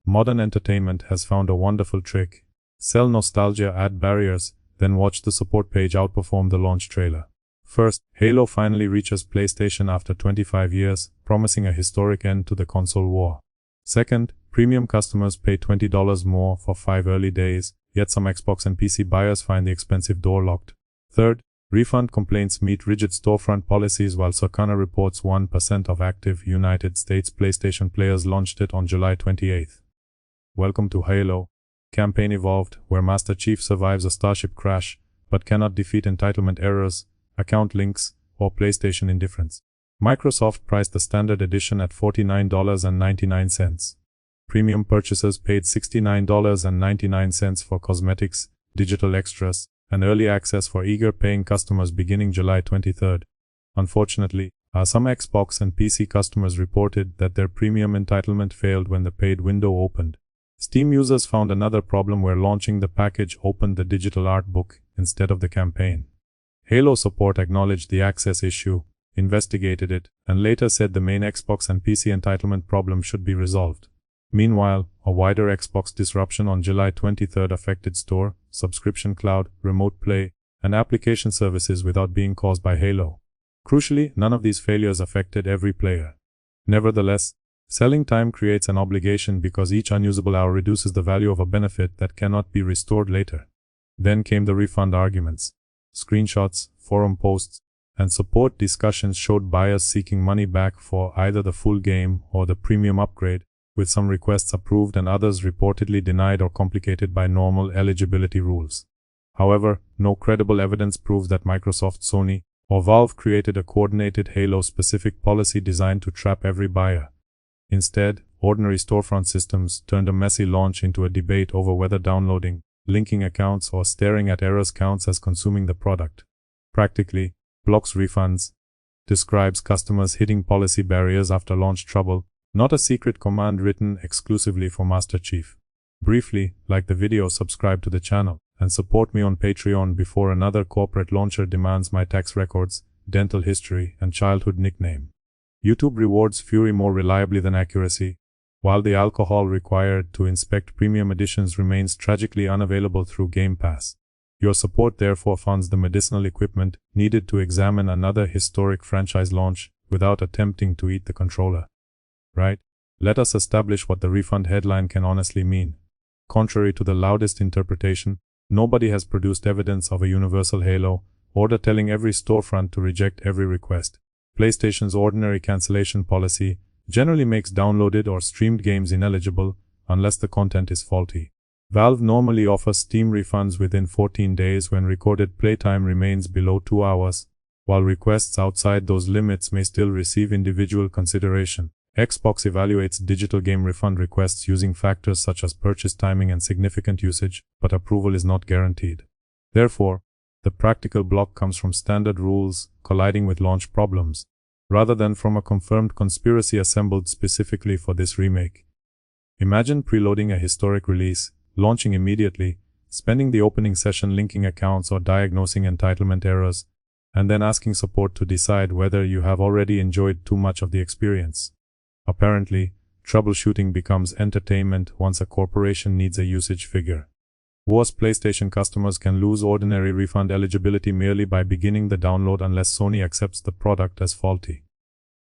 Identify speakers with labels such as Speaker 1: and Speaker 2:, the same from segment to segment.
Speaker 1: Modern entertainment has found a wonderful trick. Sell nostalgia, add barriers, then watch the support page outperform the launch trailer. First, Halo finally reaches PlayStation after 25 years, promising a historic end to the console war. Second, premium customers pay $20 more for 5 early days, yet some Xbox and PC buyers find the expensive door locked. Third, refund complaints meet rigid storefront policies while Circana reports 1% of active United States PlayStation players launched it on July 28. Welcome to Halo. Campaign evolved, where Master Chief survives a starship crash, but cannot defeat entitlement errors, account links, or PlayStation indifference. Microsoft priced the standard edition at $49.99. Premium purchasers paid $69.99 for cosmetics, digital extras, and early access for eager paying customers beginning July 23. Unfortunately, some Xbox and PC customers reported that their premium entitlement failed when the paid window opened. Steam users found another problem where launching the package opened the digital art book instead of the campaign. Halo support acknowledged the access issue, investigated it, and later said the main Xbox and PC entitlement problem should be resolved. Meanwhile, a wider Xbox disruption on July 23 affected Store, Subscription Cloud, Remote Play, and application services without being caused by Halo. Crucially, none of these failures affected every player. Nevertheless, selling time creates an obligation because each unusable hour reduces the value of a benefit that cannot be restored later. Then came the refund arguments. Screenshots, forum posts, and support discussions showed buyers seeking money back for either the full game or the premium upgrade, with some requests approved and others reportedly denied or complicated by normal eligibility rules. However, no credible evidence proves that Microsoft, Sony, or Valve created a coordinated Halo-specific policy designed to trap every buyer. Instead, ordinary storefront systems turned a messy launch into a debate over whether downloading, linking accounts, or staring at errors counts as consuming the product. Practically, blocks refunds, describes customers hitting policy barriers after launch trouble, not a secret command written exclusively for Master Chief. Briefly, like the video, subscribe to the channel, and support me on Patreon before another corporate launcher demands my tax records, dental history, and childhood nickname. YouTube rewards fury more reliably than accuracy, while the alcohol required to inspect premium editions remains tragically unavailable through Game Pass. Your support therefore funds the medicinal equipment needed to examine another historic franchise launch without attempting to eat the controller. Right? Let us establish what the refund headline can honestly mean. Contrary to the loudest interpretation, nobody has produced evidence of a universal Halo order telling every storefront to reject every request. PlayStation's ordinary cancellation policy generally makes downloaded or streamed games ineligible unless the content is faulty. Valve normally offers Steam refunds within 14 days when recorded playtime remains below 2 hours, while requests outside those limits may still receive individual consideration. Xbox evaluates digital game refund requests using factors such as purchase timing and significant usage, but approval is not guaranteed. Therefore, the practical block comes from standard rules colliding with launch problems, rather than from a confirmed conspiracy assembled specifically for this remake. Imagine preloading a historic release, launching immediately, spending the opening session linking accounts or diagnosing entitlement errors, and then asking support to decide whether you have already enjoyed too much of the experience. Apparently, troubleshooting becomes entertainment once a corporation needs a usage figure. Worse, PlayStation customers can lose ordinary refund eligibility merely by beginning the download unless Sony accepts the product as faulty.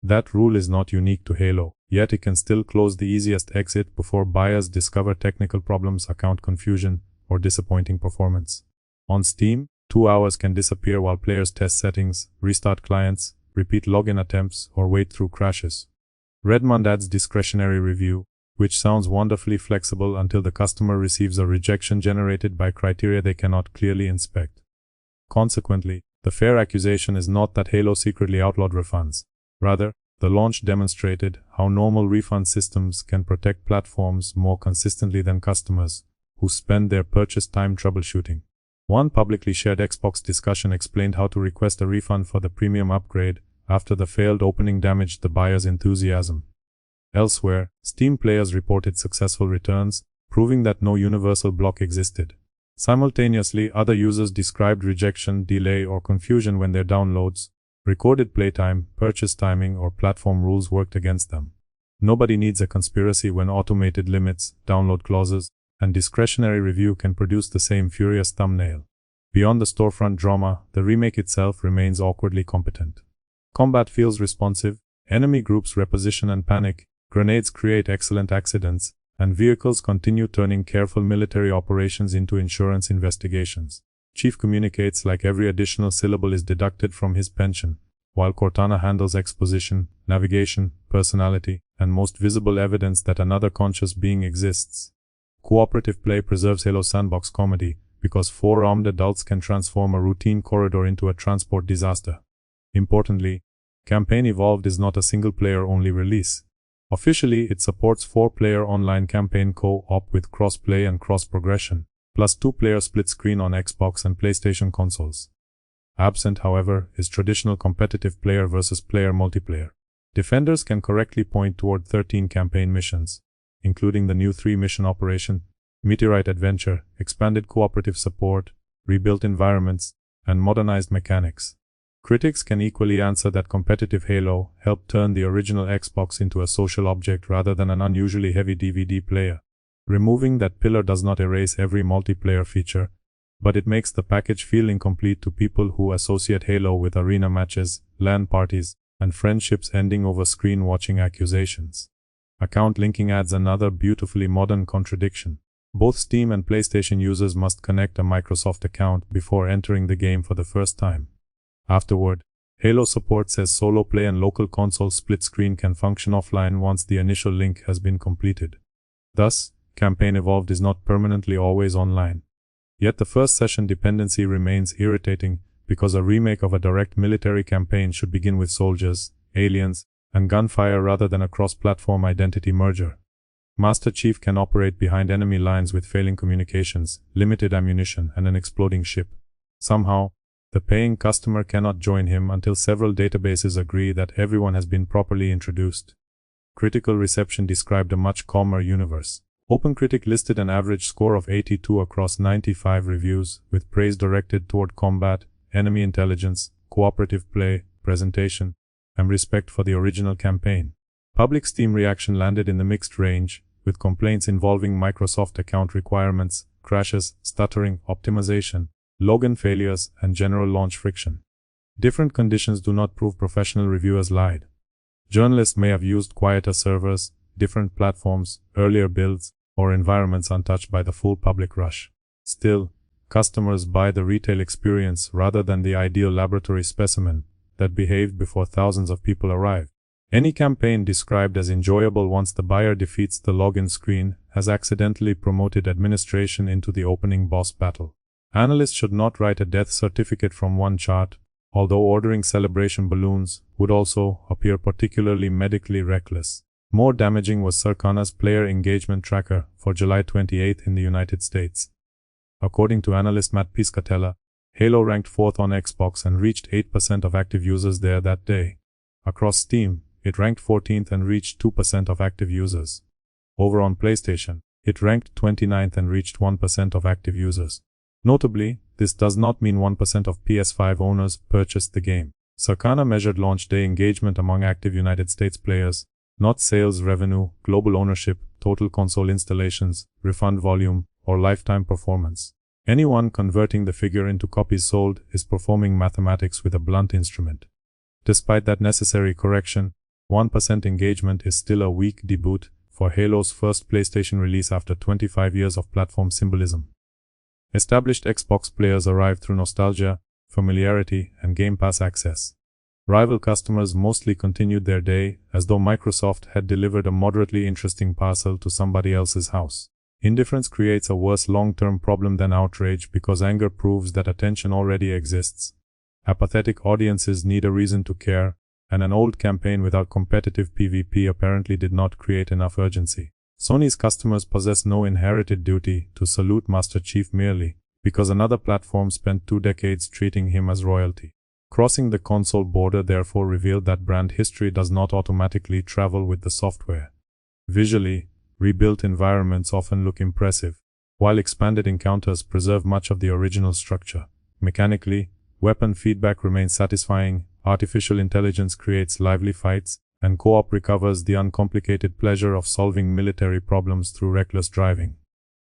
Speaker 1: That rule is not unique to Halo, yet it can still close the easiest exit before buyers discover technical problems, account confusion, or disappointing performance. On Steam, 2 hours can disappear while players test settings, restart clients, repeat login attempts, or wait through crashes. Redmond adds discretionary review, which sounds wonderfully flexible until the customer receives a rejection generated by criteria they cannot clearly inspect. Consequently, the fair accusation is not that Halo secretly outlawed refunds. Rather, the launch demonstrated how normal refund systems can protect platforms more consistently than customers, who spend their purchase time troubleshooting. One publicly shared Xbox discussion explained how to request a refund for the premium upgrade after the failed opening damaged the buyer's enthusiasm. Elsewhere, Steam players reported successful returns, proving that no universal block existed. Simultaneously, other users described rejection, delay, or confusion when their downloads, recorded playtime, purchase timing, or platform rules worked against them. Nobody needs a conspiracy when automated limits, download clauses, and discretionary review can produce the same furious thumbnail. Beyond the storefront drama, the remake itself remains awkwardly competent. Combat feels responsive, enemy groups reposition and panic, grenades create excellent accidents, and vehicles continue turning careful military operations into insurance investigations. Chief communicates like every additional syllable is deducted from his pension, while Cortana handles exposition, navigation, personality, and most visible evidence that another conscious being exists. Cooperative play preserves Halo's sandbox comedy, because 4 armed adults can transform a routine corridor into a transport disaster. Importantly, Campaign Evolved is not a single-player-only release. Officially, it supports 4-player online campaign co-op with cross-play and cross-progression, plus 2-player split-screen on Xbox and PlayStation consoles. Absent, however, is traditional competitive player versus player multiplayer. Defenders can correctly point toward 13 campaign missions, including the new 3-mission operation, Meteorite Adventure, expanded cooperative support, rebuilt environments, and modernized mechanics. Critics can equally answer that competitive Halo helped turn the original Xbox into a social object rather than an unusually heavy DVD player. Removing that pillar does not erase every multiplayer feature, but it makes the package feel incomplete to people who associate Halo with arena matches, LAN parties, and friendships ending over screen-watching accusations. Account linking adds another beautifully modern contradiction. Both Steam and PlayStation users must connect a Microsoft account before entering the game for the first time. Afterward, Halo support says solo play and local console split screen can function offline once the initial link has been completed. Thus, Campaign Evolved is not permanently always online. Yet the first session dependency remains irritating, because a remake of a direct military campaign should begin with soldiers, aliens, and gunfire rather than a cross-platform identity merger. Master Chief can operate behind enemy lines with failing communications, limited ammunition, and an exploding ship. Somehow, the paying customer cannot join him until several databases agree that everyone has been properly introduced. Critical reception described a much calmer universe. OpenCritic listed an average score of 82 across 95 reviews, with praise directed toward combat, enemy intelligence, cooperative play, presentation, and respect for the original campaign. Public Steam reaction landed in the mixed range, with complaints involving Microsoft account requirements, crashes, stuttering, optimization, login failures, and general launch friction. Different conditions do not prove professional reviewers lied. Journalists may have used quieter servers, different platforms, earlier builds, or environments untouched by the full public rush. Still, customers buy the retail experience rather than the ideal laboratory specimen that behaved before thousands of people arrived. Any campaign described as enjoyable once the buyer defeats the login screen has accidentally promoted administration into the opening boss battle. Analysts should not write a death certificate from one chart, although ordering celebration balloons would also appear particularly medically reckless. More damaging was Circana's player engagement tracker for July 28 in the United States. According to analyst Matt Piscatella, Halo ranked 4th on Xbox and reached 8% of active users there that day. Across Steam, it ranked 14th and reached 2% of active users. Over on PlayStation, it ranked 29th and reached 1% of active users. Notably, this does not mean 1% of PS5 owners purchased the game. Circana measured launch day engagement among active United States players, not sales revenue, global ownership, total console installations, refund volume, or lifetime performance. Anyone converting the figure into copies sold is performing mathematics with a blunt instrument. Despite that necessary correction, 1% engagement is still a weak debut for Halo's first PlayStation release after 25 years of platform symbolism. Established Xbox players arrived through nostalgia, familiarity, and Game Pass access. Rival customers mostly continued their day as though Microsoft had delivered a moderately interesting parcel to somebody else's house. Indifference creates a worse long-term problem than outrage because anger proves that attention already exists. Apathetic audiences need a reason to care, and an old campaign without competitive PvP apparently did not create enough urgency. Sony's customers possess no inherited duty to salute Master Chief merely because another platform spent 2 decades treating him as royalty. Crossing the console border therefore revealed that brand history does not automatically travel with the software. Visually, rebuilt environments often look impressive, while expanded encounters preserve much of the original structure. Mechanically, weapon feedback remains satisfying, artificial intelligence creates lively fights, and co-op recovers the uncomplicated pleasure of solving military problems through reckless driving.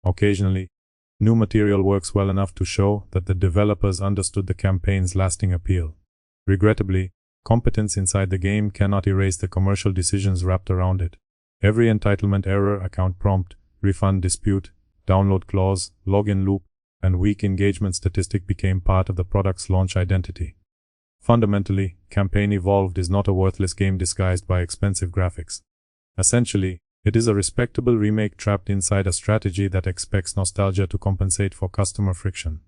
Speaker 1: Occasionally, new material works well enough to show that the developers understood the campaign's lasting appeal. Regrettably, competence inside the game cannot erase the commercial decisions wrapped around it. Every entitlement error, account prompt, refund dispute, download clause, login loop, and weak engagement statistic became part of the product's launch identity. Fundamentally, Campaign Evolved is not a worthless game disguised by expensive graphics. Essentially, it is a respectable remake trapped inside a strategy that expects nostalgia to compensate for customer friction.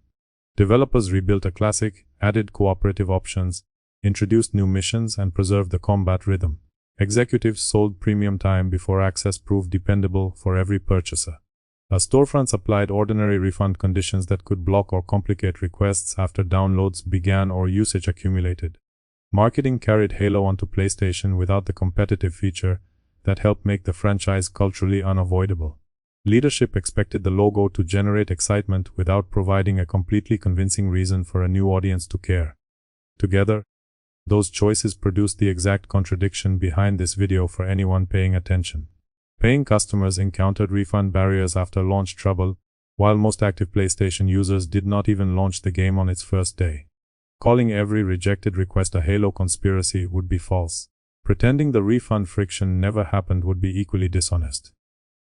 Speaker 1: Developers rebuilt a classic, added cooperative options, introduced new missions, and preserved the combat rhythm. Executives sold premium time before access proved dependable for every purchaser. Storefronts applied ordinary refund conditions that could block or complicate requests after downloads began or usage accumulated. Marketing carried Halo onto PlayStation without the competitive feature that helped make the franchise culturally unavoidable. Leadership expected the logo to generate excitement without providing a completely convincing reason for a new audience to care. Together, those choices produced the exact contradiction behind this video for anyone paying attention. Paying customers encountered refund barriers after launch trouble, while most active PlayStation users did not even launch the game on its first day. Calling every rejected request a Halo conspiracy would be false. Pretending the refund friction never happened would be equally dishonest.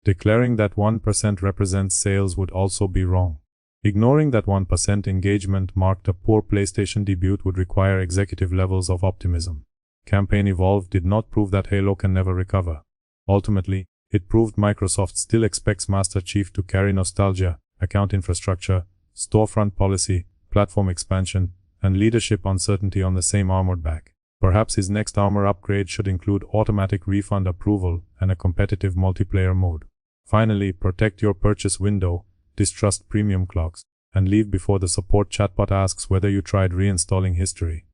Speaker 1: Declaring that 1% represents sales would also be wrong. Ignoring that 1% engagement marked a poor PlayStation debut would require executive levels of optimism. Campaign Evolved did not prove that Halo can never recover. Ultimately, it proved Microsoft still expects Master Chief to carry nostalgia, account infrastructure, storefront policy, platform expansion, and leadership uncertainty on the same armored back. Perhaps his next armor upgrade should include automatic refund approval and a competitive multiplayer mode. Finally, protect your purchase window, distrust premium clocks, and leave before the support chatbot asks whether you tried reinstalling history.